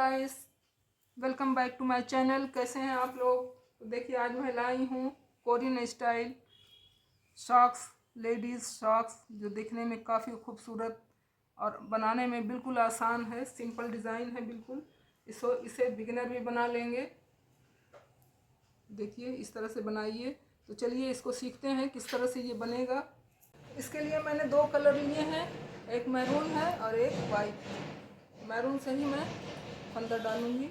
Guys, welcome back to my channel. कैसे हैं आप लोग? तो देखिए, आज मैं लाई हूँ Korean style socks, ladies socks, जो दिखने में काफ़ी खूबसूरत और बनाने में बिल्कुल आसान है। सिंपल डिज़ाइन है बिल्कुल। इसे बिगिनर भी बना लेंगे। देखिए, इस तरह से बनाइए। तो चलिए इसको सीखते हैं किस तरह से ये बनेगा। इसके लिए मैंने दो कलर लिए हैं, एक मैरून है और एक वाइट। मैरून से ही मैं फंदा डालूंगी।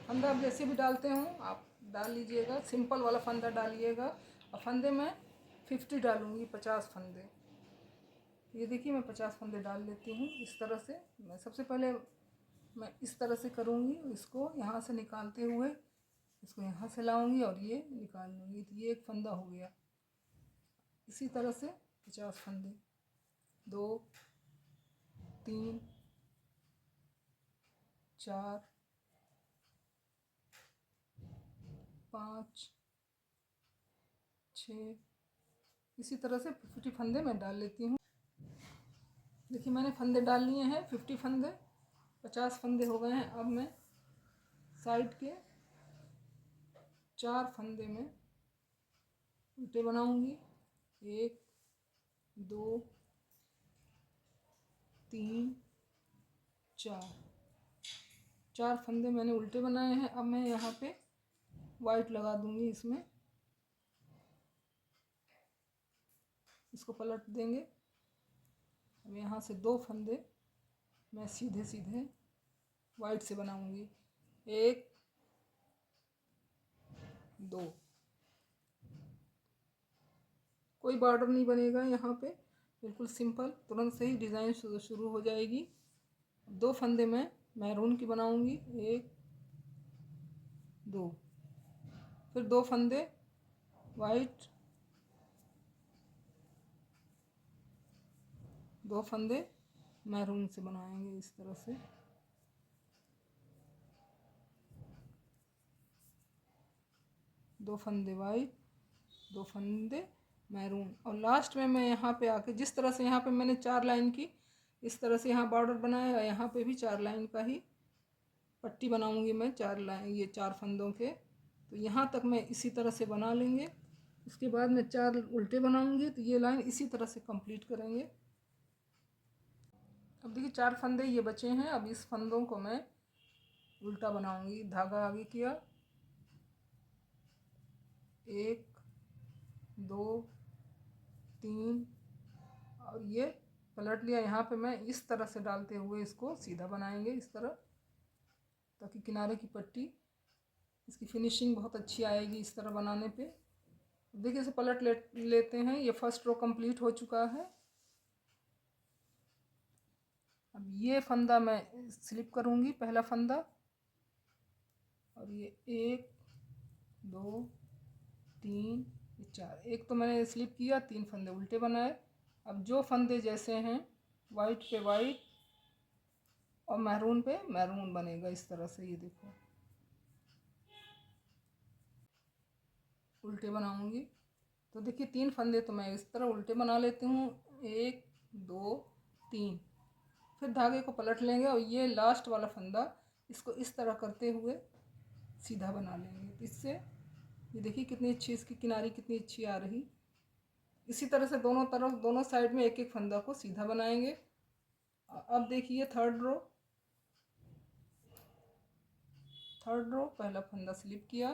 फंदा आप जैसे भी डालते हो आप डाल लीजिएगा, सिंपल वाला फंदा डालिएगा। और फंदे में 50 डालूंगी, 50 फंदे। ये देखिए, मैं 50 फंदे डाल लेती हूँ। इस तरह से मैं सबसे पहले मैं इस तरह से करूँगी। इसको यहाँ से निकालते हुए इसको यहाँ से लाऊंगी और ये निकाल लूँगी। तो ये एक फंदा हो गया। इसी तरह से 50 फंदे, 2 3 4 5 6, इसी तरह से 50 फंदे मैं डाल लेती हूँ। देखिए, मैंने फंदे डाल लिए हैं 50 फंदे, 50 फंदे हो गए हैं। अब मैं साइड के 4 फंदे में उल्टे बनाऊंगी। 1 2 3 4 फंदे मैंने उल्टे बनाए हैं। अब मैं यहाँ पे वाइट लगा दूंगी। इसमें इसको पलट देंगे। अब यहाँ से 2 फंदे मैं सीधे सीधे वाइट से बनाऊंगी। 1 2, कोई बॉर्डर नहीं बनेगा यहाँ पे, बिल्कुल सिंपल, तुरंत से ही डिज़ाइन शुरू हो जाएगी। 2 फंदे मैं मैरून की बनाऊंगी, 1 2, फिर 2 फंदे वाइट, 2 फंदे मैरून से बनाएंगे इस तरह से। दो फंदे वाइट, 2 फंदे मैरून। और लास्ट में मैं यहाँ पे आके जिस तरह से यहाँ पे मैंने 4 लाइन की, इस तरह से यहाँ बॉर्डर बनाया है। यहाँ पे भी 4 लाइन का ही पट्टी बनाऊंगी मैं, 4 लाइन, ये 4 फंदों के। तो यहाँ तक मैं इसी तरह से बना लेंगे। उसके बाद मैं 4 उल्टे बनाऊंगी, तो ये लाइन इसी तरह से कंप्लीट करेंगे। अब देखिए, 4 फंदे ये बचे हैं। अब इस फंदों को मैं उल्टा बनाऊंगी। धागा आगे किया, 1 2 3, और ये पलट लिया। यहाँ पे मैं इस तरह से डालते हुए इसको सीधा बनाएंगे इस तरह, ताकि किनारे की पट्टी, इसकी फिनिशिंग बहुत अच्छी आएगी इस तरह बनाने पे। देखिए, इसे पलट लेते हैं। ये फर्स्ट रो कंप्लीट हो चुका है। अब ये फंदा मैं स्लिप करूँगी, पहला फंदा, और ये 1 2 3 4, एक तो मैंने स्लिप किया, 3 फंदे उल्टे बनाए। अब जो फंदे जैसे हैं, वाइट पे वाइट और मैरून पे मैरून बनेगा इस तरह से। ये देखो, उल्टे बनाऊंगी। तो देखिए, 3 फंदे तो मैं इस तरह उल्टे बना लेती हूँ, 1 2 3। फिर धागे को पलट लेंगे और ये लास्ट वाला फंदा, इसको इस तरह करते हुए सीधा बना लेंगे। तो इससे ये देखिए कितनी अच्छी इसकी किनारी कितनी अच्छी आ रही। इसी तरह से दोनों तरफ, दोनों साइड में एक एक फंदा को सीधा बनाएंगे। अब देखिए, थर्ड रो पहला फंदा स्लिप किया,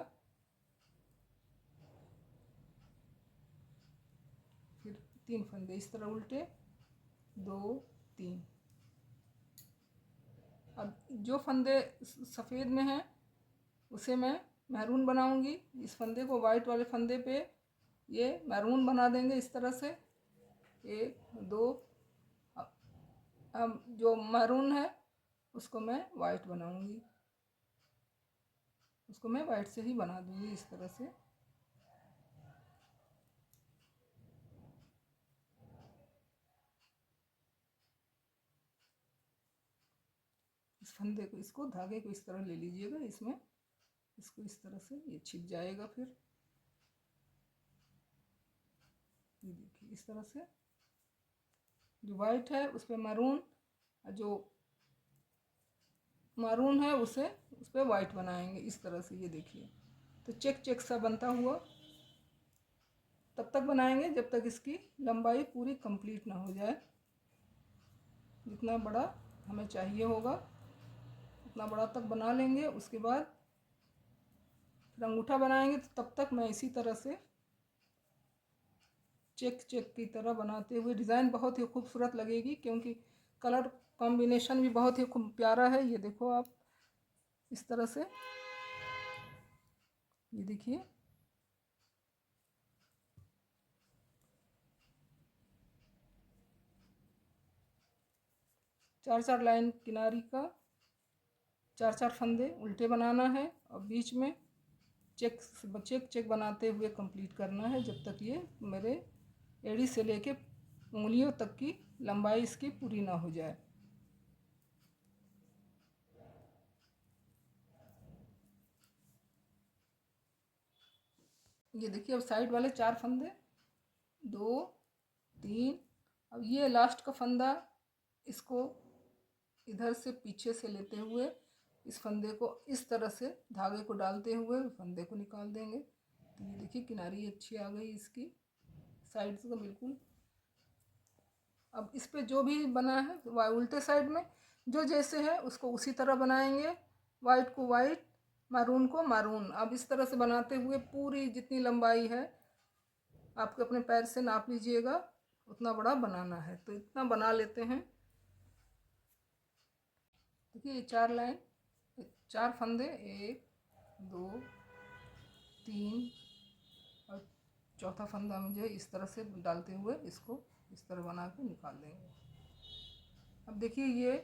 फिर 3 फंदे इस तरह उल्टे, 2 3। अब जो फंदे सफ़ेद में हैं उसे मैं मैरून बनाऊंगी। इस फंदे को वाइट वाले फंदे पे ये मैरून बना देंगे इस तरह से, 1 2। अब जो मैरून है उसको मैं वाइट बनाऊंगी, उसको मैं वाइट से ही बना दूंगी इस तरह से। इस फंदे को, इसको धागे को इस तरह ले लीजिएगा, इसमें इसको इस तरह से ये छिप जाएगा। फिर ये देखिए, इस तरह से जो वाइट है उस पर मैरून, जो मारून है उसे उस पर वाइट बनाएंगे इस तरह से। ये देखिए, तो चेक चेक सा बनता हुआ तब तक बनाएंगे जब तक इसकी लंबाई पूरी कंप्लीट ना हो जाए। जितना बड़ा हमें चाहिए होगा उतना बड़ा तक बना लेंगे। उसके बाद फिर अंगूठा बनाएंगे, तो तब तक मैं इसी तरह से चेक चेक की तरह बनाते हुए, डिज़ाइन बहुत ही खूबसूरत लगेगी क्योंकि कलर कॉम्बिनेशन भी बहुत ही खूब प्यारा है। ये देखो आप इस तरह से, ये देखिए चार चार लाइन किनारी का, चार चार फंदे उल्टे बनाना है और बीच में चेक चेक चेक बनाते हुए कंप्लीट करना है जब तक ये मेरे एड़ी से लेके उंगलियों तक की लंबाई इसकी पूरी ना हो जाए। ये देखिए अब साइड वाले चार फंदे, 2 3, अब ये लास्ट का फंदा, इसको इधर से पीछे से लेते हुए इस फंदे को इस तरह से धागे को डालते हुए फंदे को निकाल देंगे। तो ये देखिए किनारी अच्छी आ गई इसकी साइड से, तो बिल्कुल। अब इस पे जो भी बना है उल्टे साइड में जो जैसे है उसको उसी तरह बनाएंगे, वाइट को वाइट, मारून को मारून। अब इस तरह से बनाते हुए पूरी जितनी लंबाई है आपके अपने पैर से नाप लीजिएगा, उतना बड़ा बनाना है। तो इतना बना लेते हैं। देखिए ये चार लाइन, चार फंदे, 1 2 3 और चौथा फंदा मुझे इस तरह से डालते हुए इसको इस तरह बना के निकाल देंगे। अब देखिए ये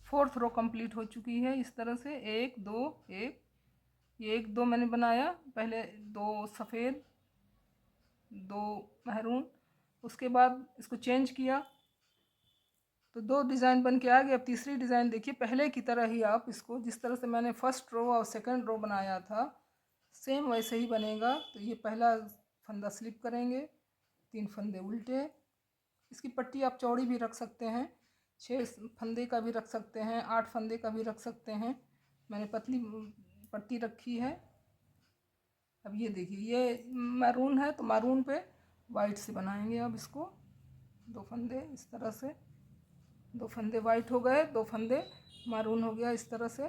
4th रो कंप्लीट हो चुकी है। इस तरह से 1 2 1, ये 1 2 मैंने बनाया पहले, 2 सफ़ेद 2 महरून, उसके बाद इसको चेंज किया तो 2 डिज़ाइन बन के आ गए। अब तीसरी डिज़ाइन देखिए, पहले की तरह ही आप इसको जिस तरह से मैंने फर्स्ट रो और सेकंड रो बनाया था सेम वैसे ही बनेगा। तो ये पहला फंदा स्लिप करेंगे, 3 फंदे उल्टे, इसकी पट्टी आप चौड़ी भी रख सकते हैं, 6 फंदे का भी रख सकते हैं, 8 फंदे का भी रख सकते हैं। मैंने पतली पट्टी रखी है। अब ये देखिए ये मैरून है तो मैरून पे वाइट से बनाएंगे। अब इसको 2 फंदे इस तरह से, 2 फंदे वाइट हो गए, 2 फंदे मैरून हो गया इस तरह से।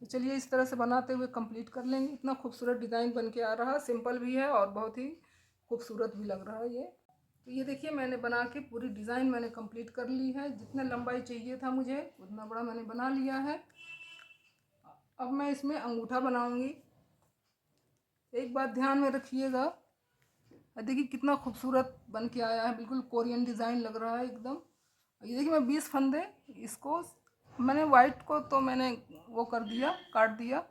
तो चलिए इस तरह से बनाते हुए कंप्लीट कर लेंगे। इतना खूबसूरत डिज़ाइन बन के आ रहा, सिंपल भी है और बहुत ही खूबसूरत भी लग रहा है ये। तो ये देखिए मैंने बना के पूरी डिज़ाइन मैंने कंप्लीट कर ली है। जितना लंबाई चाहिए था मुझे उतना बड़ा मैंने बना लिया है। अब मैं इसमें अंगूठा बनाऊंगी। एक बात ध्यान में रखिएगा, देखिए कितना खूबसूरत बन के आया है, बिल्कुल कोरियन डिज़ाइन लग रहा है एकदम। ये देखिए मैं 20 फंदे, इसको मैंने वाइट को तो मैंने वो कर दिया, काट दिया,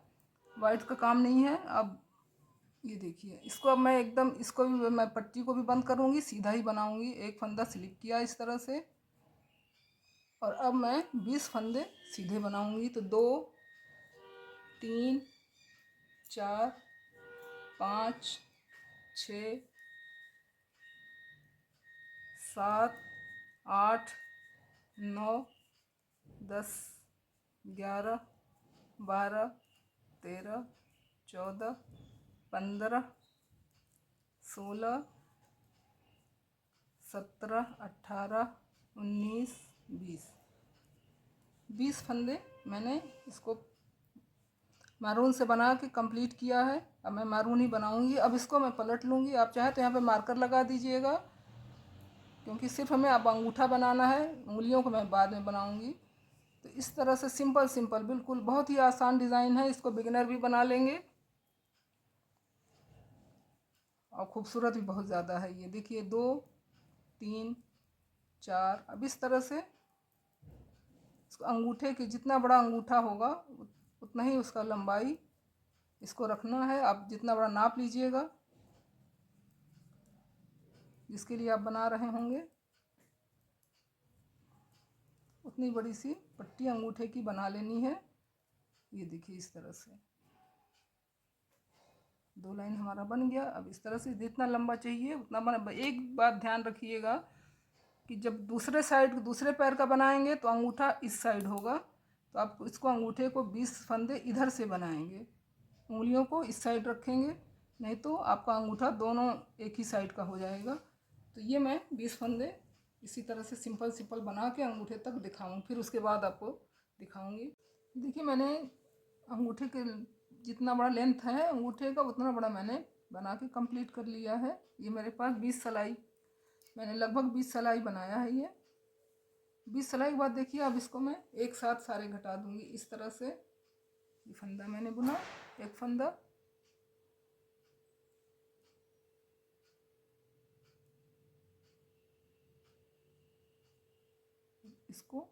वाइट का काम नहीं है। अब ये देखिए इसको अब मैं एकदम, इसको भी मैं पट्टी को भी बंद करूँगी, सीधा ही बनाऊँगी। एक फंदा स्लिप किया इस तरह से और अब मैं 20 फंदे सीधे बनाऊँगी। तो 2 3 4 5 6 7 8 9 10 11 12 13 14 15 16 17 18 19 20 फंदे मैंने इसको मैरून से बना के कंप्लीट किया है। अब मैं मैरून ही बनाऊंगी। अब इसको मैं पलट लूँगी। आप चाहे तो यहाँ पे मार्कर लगा दीजिएगा क्योंकि सिर्फ हमें अब अंगूठा बनाना है, उंगलियों को मैं बाद में बनाऊंगी। तो इस तरह से सिंपल सिंपल बिल्कुल बहुत ही आसान डिज़ाइन है, इसको बिगिनर भी बना लेंगे और खूबसूरत भी बहुत ज़्यादा है। ये देखिए 2 3 4, अब इस तरह से इसको अंगूठे के जितना बड़ा अंगूठा होगा उतना ही उसका लंबाई इसको रखना है। आप जितना बड़ा नाप लीजिएगा जिसके लिए आप बना रहे होंगे, उतनी बड़ी सी पट्टी अंगूठे की बना लेनी है। ये देखिए इस तरह से। 2 लाइन हमारा बन गया। अब इस तरह से जितना लंबा चाहिए उतना बना। एक बात ध्यान रखिएगा कि जब दूसरे साइड दूसरे पैर का बनाएंगे तो अंगूठा इस साइड होगा, तो आप इसको अंगूठे को 20 फंदे इधर से बनाएंगे, उंगलियों को इस साइड रखेंगे, नहीं तो आपका अंगूठा दोनों एक ही साइड का हो जाएगा। तो ये मैं 20 फंदे इसी तरह से सिंपल सिंपल बना के अंगूठे तक दिखाऊँ, फिर उसके बाद आपको दिखाऊंगी। देखिए मैंने अंगूठे के जितना बड़ा लेंथ है अंगूठे का उतना बड़ा मैंने बना के कंप्लीट कर लिया है। ये मेरे पास 20 सिलाई, मैंने लगभग 20 सिलाई बनाया है। ये 20 सिलाई के बाद देखिए अब इसको मैं एक साथ सारे घटा दूंगी इस तरह से। ये फंदा मैंने बुना, एक फंदा, इसको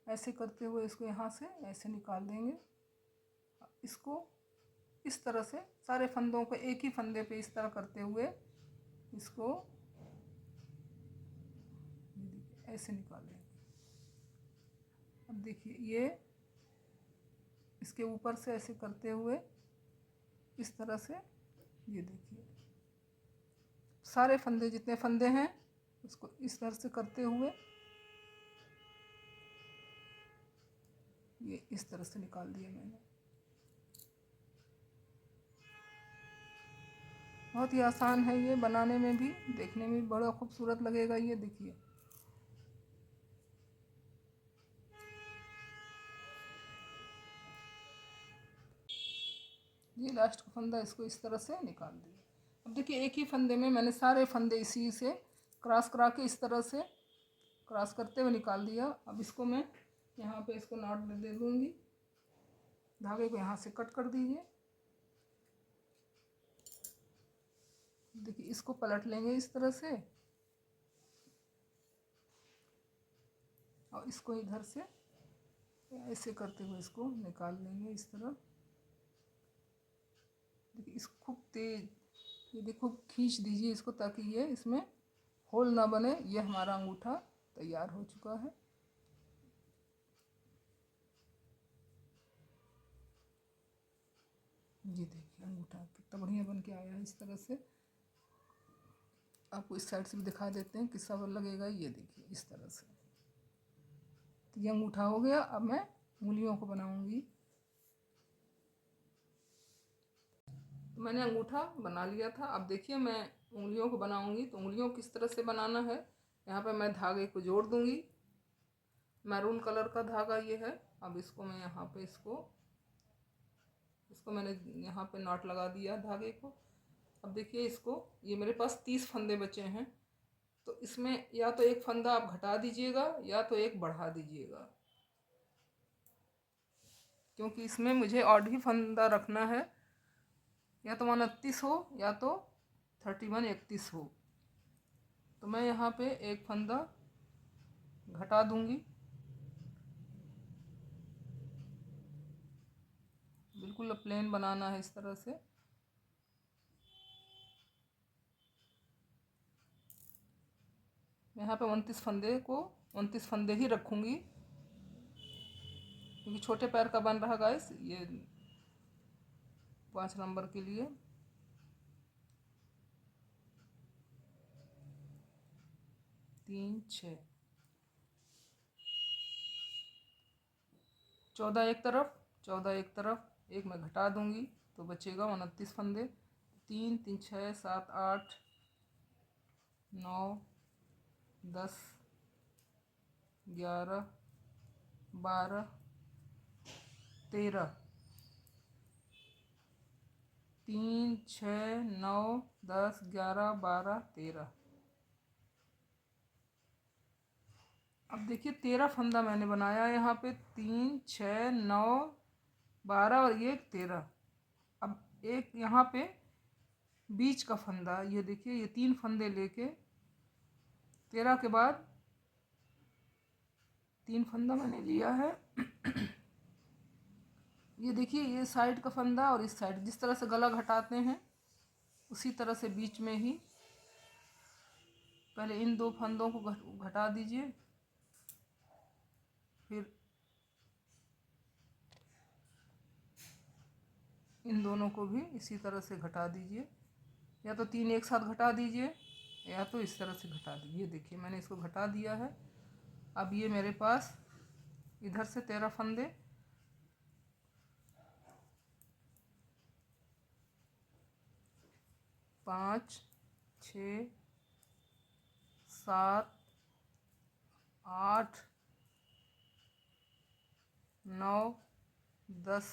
ऐसे करते हुए इसको यहाँ से ऐसे निकाल देंगे। इसको इस तरह से सारे फंदों को एक ही फंदे पे इस तरह करते हुए इसको ऐसे निकाल लेंगे। अब देखिए ये इसके ऊपर से ऐसे करते हुए इस तरह से, ये देखिए सारे फंदे जितने फंदे हैं उसको इस तरह से करते हुए ये इस तरह से निकाल दिया मैंने। बहुत ही आसान है ये बनाने में भी, देखने में भी बड़ा खूबसूरत लगेगा। ये देखिए ये लास्ट का फंदा इसको इस तरह से निकाल दिया। अब देखिए एक ही फंदे में मैंने सारे फंदे इसी से क्रॉस करा के इस तरह से क्रॉस करते हुए निकाल दिया। अब इसको मैं यहाँ पे इसको नॉट दे दूँगी, धागे को यहाँ से कट कर दीजिए। देखिए इसको पलट लेंगे इस तरह से और इसको इधर से ऐसे करते हुए इसको निकाल लेंगे इस तरह। देखिए इसको खूब तेज, ये देखो खींच दीजिए इसको ताकि ये इसमें होल ना बने। ये हमारा अंगूठा तैयार हो चुका है। ये देखिए अंगूठा कितना बढ़िया बन के आया है इस तरह से। आपको इस साइड से भी दिखा देते हैं किस तरह लगेगा। ये देखिए इस तरह से, तो ये अंगूठा हो गया। अब मैं उंगलियों को बनाऊंगी। तो मैंने अंगूठा बना लिया था। अब देखिए मैं उंगलियों को बनाऊंगी। तो उंगलियों किस तरह से बनाना है, यहाँ पे मैं धागे को जोड़ दूंगी। मैरून कलर का धागा ये है। अब इसको मैं यहाँ पे इसको मैंने यहाँ पे नॉट लगा दिया धागे को। अब देखिए इसको, ये मेरे पास 30 फंदे बचे हैं, तो इसमें या तो एक फंदा आप घटा दीजिएगा या तो एक बढ़ा दीजिएगा, क्योंकि इसमें मुझे ऑड ही फंदा रखना है। या तो 29 हो या तो 31 हो। तो मैं यहाँ पे एक फंदा घटा दूंगी। बिल्कुल प्लेन बनाना है इस तरह से। यहाँ पे 29 फंदे ही रखूँगी, क्योंकि छोटे पैर का बन रहा गाइस ये 5 नंबर के लिए। तीन 6 14 एक तरफ, 14 एक तरफ, एक मैं घटा दूंगी तो बचेगा 29 फंदे। 3 3 6 7 8 9 10 11 12 13, 3 6 9 10 11 12 13। अब देखिए 13 फंदा मैंने बनाया यहाँ पे, 3 6 9 12 और ये 13। अब एक यहाँ पे बीच का फंदा, ये देखिए ये 3 फंदे लेके 13 के बाद 3 फंदा मैंने लिया है। ये देखिए ये साइड का फंदा और इस साइड, जिस तरह से गला घटाते हैं उसी तरह से बीच में ही पहले इन 2 फंदों को घटा दीजिए, फिर इन दोनों को भी इसी तरह से घटा दीजिए, या तो 3 एक साथ घटा दीजिए या तो इस तरह से घटा दीजिए। देखिए मैंने इसको घटा दिया है। अब ये मेरे पास इधर से 13 फंदे, 5, 6, 7, 8, 9, 10,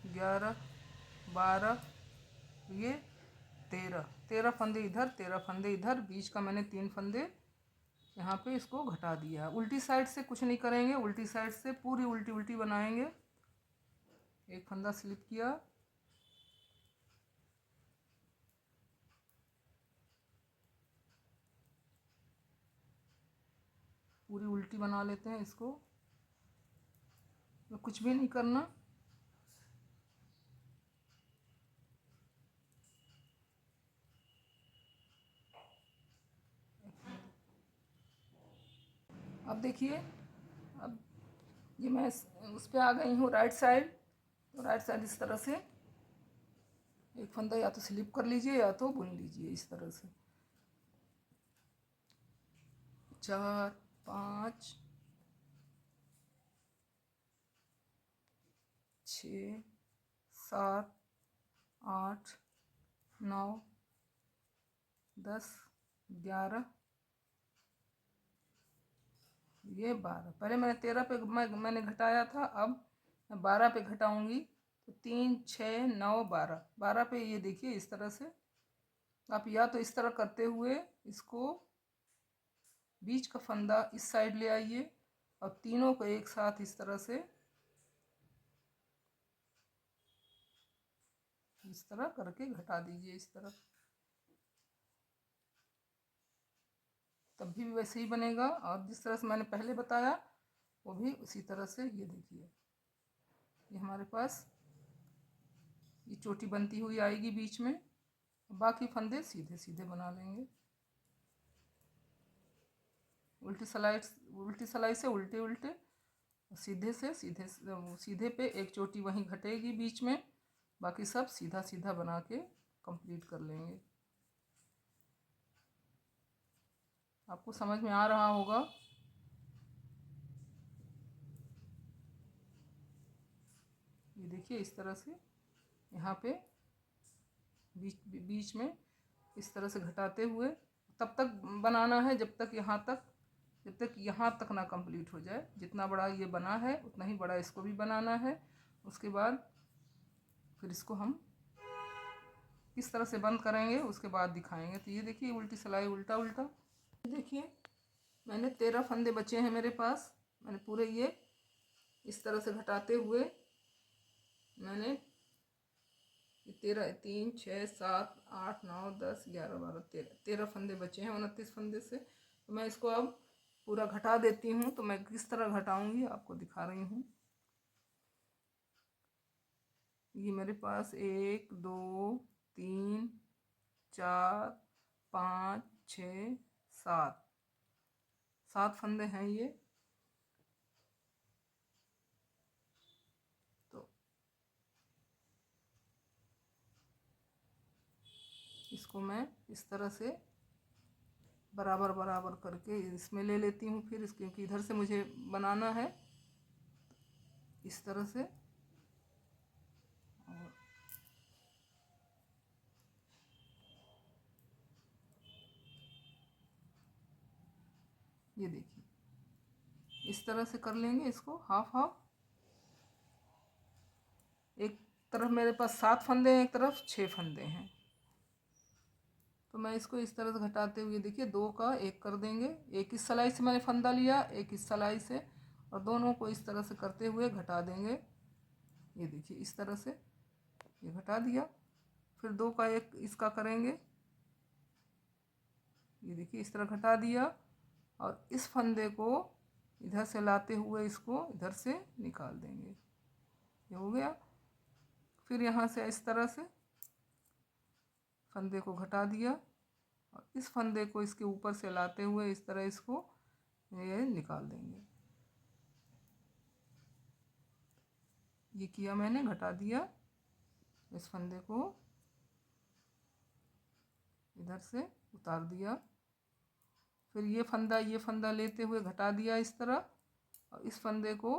11, 12, ये 13 फंदे इधर, 13 फंदे इधर, बीच का मैंने 3 फंदे यहाँ पे इसको घटा दिया है। उल्टी साइड से कुछ नहीं करेंगे, उल्टी साइड से पूरी उल्टी उल्टी बनाएंगे। एक फंदा स्लिप किया, पूरी उल्टी बना लेते हैं इसको, कुछ भी नहीं करना। अब देखिए, अब ये मैं उस पर आ गई हूँ राइट साइड। तो राइट साइड इस तरह से एक फंदा या तो स्लिप कर लीजिए या तो बुन लीजिए इस तरह से। 4, 5, 6, 7, 8, 9, 10, 11, ये 12। पहले मैंने 13 पे मैंने घटाया था, अब मैं 12 पे घटाऊंगी। तो 3, 6, 9, 12, 12 पे ये देखिए इस तरह से आप या तो इस तरह करते हुए इसको बीच का फंदा इस साइड ले आइए और तीनों को एक साथ इस तरह से इस तरह करके घटा दीजिए इस तरफ, तब भी वैसे ही बनेगा। और जिस तरह से मैंने पहले बताया वो भी उसी तरह से। ये देखिए ये हमारे पास ये चोटी बनती हुई आएगी बीच में, बाकी फंदे सीधे सीधे बना लेंगे। उल्टी सिलाई से उल्टे उल्टे, सीधे से सीधे सीधे पे एक चोटी वहीं घटेगी बीच में, बाकी सब सीधा सीधा बना के कंप्लीट कर लेंगे। आपको समझ में आ रहा होगा। ये देखिए इस तरह से यहाँ पे बीच में इस तरह से घटाते हुए तब तक बनाना है जब तक यहाँ तक ना कंप्लीट हो जाए। जितना बड़ा ये बना है उतना ही बड़ा इसको भी बनाना है। उसके बाद फिर इसको हम किस तरह से बंद करेंगे उसके बाद दिखाएंगे। तो ये देखिए उल्टी सिलाई उल्टा उल्टा। देखिए मैंने 13 फंदे बचे हैं मेरे पास। मैंने पूरे ये इस तरह से घटाते हुए मैंने 13, 3, 6, 7, 8, 9, 10, 11, 12, 13 फंदे बचे हैं 29 फंदे से। तो मैं इसको अब पूरा घटा देती हूँ। तो मैं किस तरह घटाऊंगी आपको दिखा रही हूँ। ये मेरे पास 1, 2, 3, 4, 5, 6, 7 फंदे हैं ये। तो इसको मैं इस तरह से बराबर बराबर करके इसमें ले लेती हूँ। फिर इस क्योंकि इधर से मुझे बनाना है इस तरह से। और ये देखिए इस तरह से कर लेंगे इसको हाफ हाफ। एक तरफ मेरे पास 7 फंदे हैं, एक तरफ 6 फंदे हैं। तो मैं इसको इस तरह से घटाते हुए देखिए 2 का 1 कर देंगे। एक इस सिलाई से मैंने फंदा लिया, एक इस सिलाई से, और दोनों को इस तरह से करते हुए घटा देंगे। ये देखिए इस तरह से ये घटा दिया। फिर 2 का 1 इसका करेंगे। ये देखिए इस तरह घटा दिया और इस फंदे को इधर से लाते हुए इसको इधर से निकाल देंगे। ये हो गया। फिर यहाँ से इस तरह से फंदे को घटा दिया और इस फंदे को इसके ऊपर से लाते हुए इस तरह इसको ये निकाल देंगे। ये किया मैंने, घटा दिया इस फंदे को, इधर से उतार दिया। फिर ये फंदा लेते हुए घटा दिया इस तरह, और इस फंदे को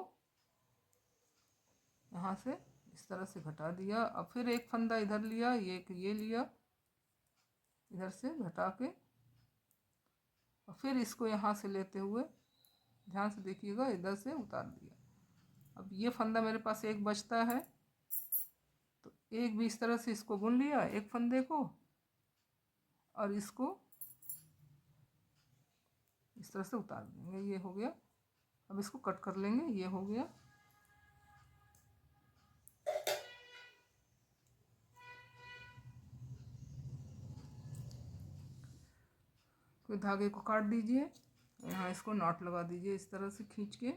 यहाँ से इस तरह से घटा दिया। अब फिर एक फंदा इधर लिया, ये लिया, इधर से घटा के, और फिर इसको यहाँ से लेते हुए, ध्यान से देखिएगा, इधर से उतार दिया। अब ये फंदा मेरे पास एक बचता है, तो एक भी इस तरह से इसको बुन लिया, एक फंदे को, और इसको इस तरह से उतार देंगे। ये हो गया। अब इसको कट कर लेंगे। ये हो गया। फिर धागे को काट दीजिए, यहाँ इसको नॉट लगा दीजिए इस तरह से खींच के,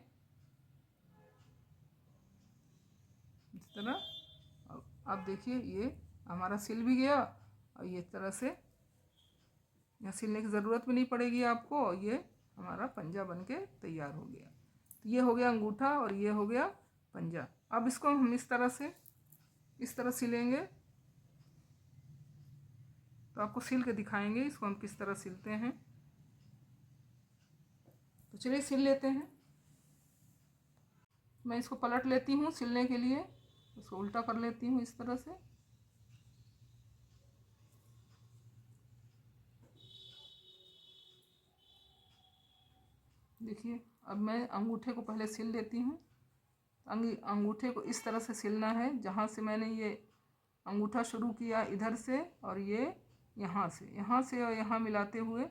इस तरह। अब देखिए ये हमारा सिल भी गया, और ये इस तरह से यहाँ सिलने की ज़रूरत भी नहीं पड़ेगी आपको, और ये हमारा पंजा बन के तैयार हो गया। तो ये हो गया अंगूठा और ये हो गया पंजा। अब इसको हम इस तरह सिलेंगे, तो आपको सिल के दिखाएंगे इसको हम किस तरह सिलते हैं। तो चलिए सिल लेते हैं। मैं इसको पलट लेती हूँ सिलने के लिए, इसको उल्टा कर लेती हूँ इस तरह से। देखिए अब मैं अंगूठे को पहले सिल लेती हूँ। अंगूठे को इस तरह से सिलना है, जहाँ से मैंने ये अंगूठा शुरू किया इधर से, और ये यहाँ से और यहाँ मिलाते हुए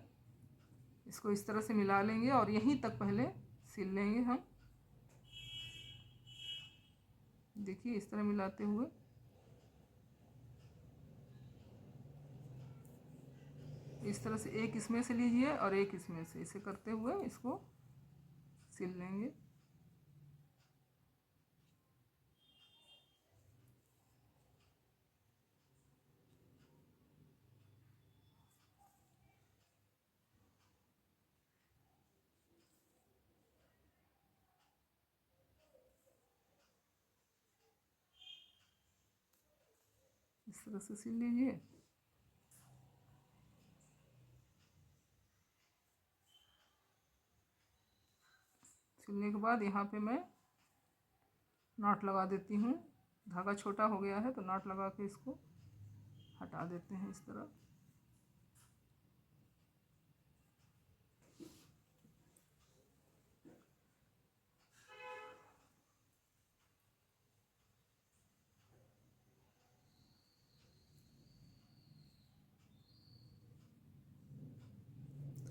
इसको इस तरह से मिला लेंगे, और यहीं तक पहले सिल लेंगे हम। देखिए इस तरह मिलाते हुए, इस तरह से एक इसमें से लीजिए और एक इसमें से, इसे करते हुए इसको सिल लेंगे। इस तरह से सिल लीजिए। सिलने के बाद यहाँ पे मैं नॉट लगा देती हूँ। धागा छोटा हो गया है तो नॉट लगा के इसको हटा देते हैं इस तरह।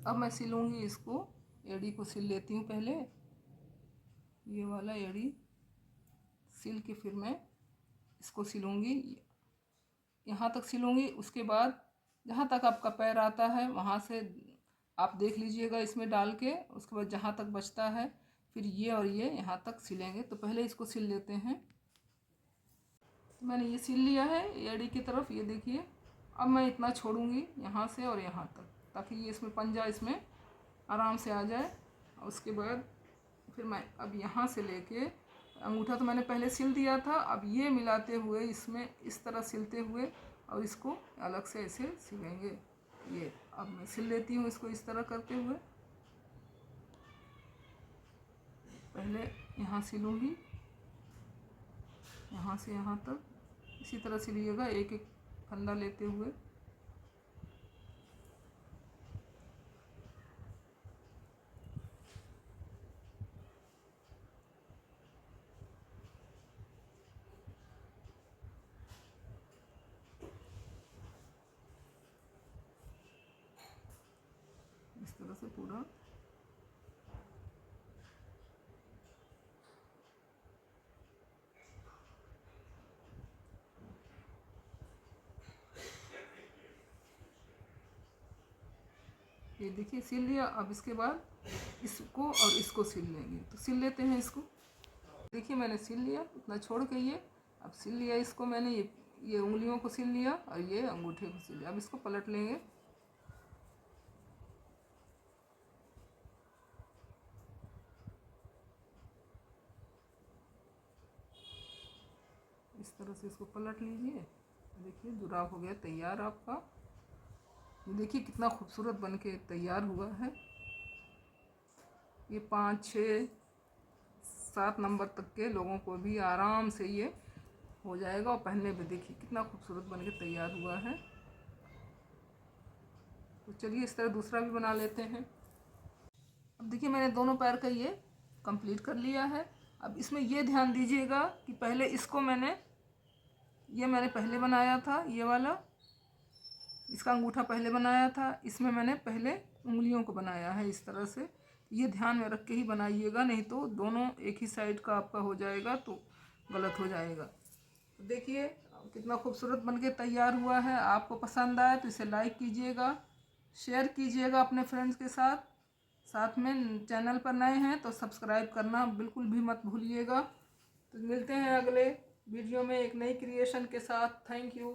अब मैं सिलूँगी इसको, एड़ी को सिल लेती हूँ पहले। ये वाला एड़ी सिल के फिर मैं इसको सिलूँगी, यहाँ तक सिलूँगी। उसके बाद जहाँ तक आपका पैर आता है वहाँ से आप देख लीजिएगा इसमें डाल के। उसके बाद जहाँ तक बचता है फिर ये और ये यहाँ तक सिलेंगे। तो पहले इसको सिल लेते हैं। तो मैंने ये सिल लिया है एड़ी की तरफ, ये देखिए। अब मैं इतना छोड़ूंगी यहाँ से और यहाँ तक, ताकि ये इसमें पंजा इसमें आराम से आ जाए। और उसके बाद फिर मैं अब यहाँ से लेके, अंगूठा तो मैंने पहले सिल दिया था, अब ये मिलाते हुए इसमें इस तरह सिलते हुए और इसको अलग से ऐसे सिलेंगे। ये अब मैं सिल लेती हूँ इसको इस तरह करते हुए। पहले यहाँ सिलूँगी, यहाँ से यहाँ तक इसी तरह सिलिएगा, एक एक फंदा लेते हुए। इस तरह से पूरा ये देखिए सिल लिया। अब इसके बाद इसको और इसको सिल लेंगे। तो सिल लेते हैं इसको। देखिए मैंने सिल लिया, इतना छोड़ के ये अब सिल लिया इसको मैंने। ये उंगलियों को सिल लिया और ये अंगूठे को सिल लिया। अब इसको पलट लेंगे। तरह से इसको पलट लीजिए। देखिए जुराब हो गया तैयार आपका। ये देखिए कितना खूबसूरत बन के तैयार हुआ है। ये 5, 6, 7 नंबर तक के लोगों को भी आराम से ये हो जाएगा। और पहनने में देखिए कितना खूबसूरत बन के तैयार हुआ है। तो चलिए इस तरह दूसरा भी बना लेते हैं। अब देखिए मैंने दोनों पैर का ये कंप्लीट कर लिया है। अब इसमें ये ध्यान दीजिएगा कि पहले इसको मैंने पहले बनाया था, ये वाला इसका अंगूठा पहले बनाया था। इसमें मैंने पहले उंगलियों को बनाया है इस तरह से। ये ध्यान में रख के ही बनाइएगा, नहीं तो दोनों एक ही साइड का आपका हो जाएगा तो गलत हो जाएगा। तो देखिए कितना खूबसूरत बनके तैयार हुआ है। आपको पसंद आए तो इसे लाइक कीजिएगा, शेयर कीजिएगा अपने फ्रेंड्स के साथ। साथ में चैनल पर नए हैं तो सब्सक्राइब करना बिल्कुल भी मत भूलिएगा। तो मिलते हैं अगले वीडियो में एक नई क्रिएशन के साथ। Thank you.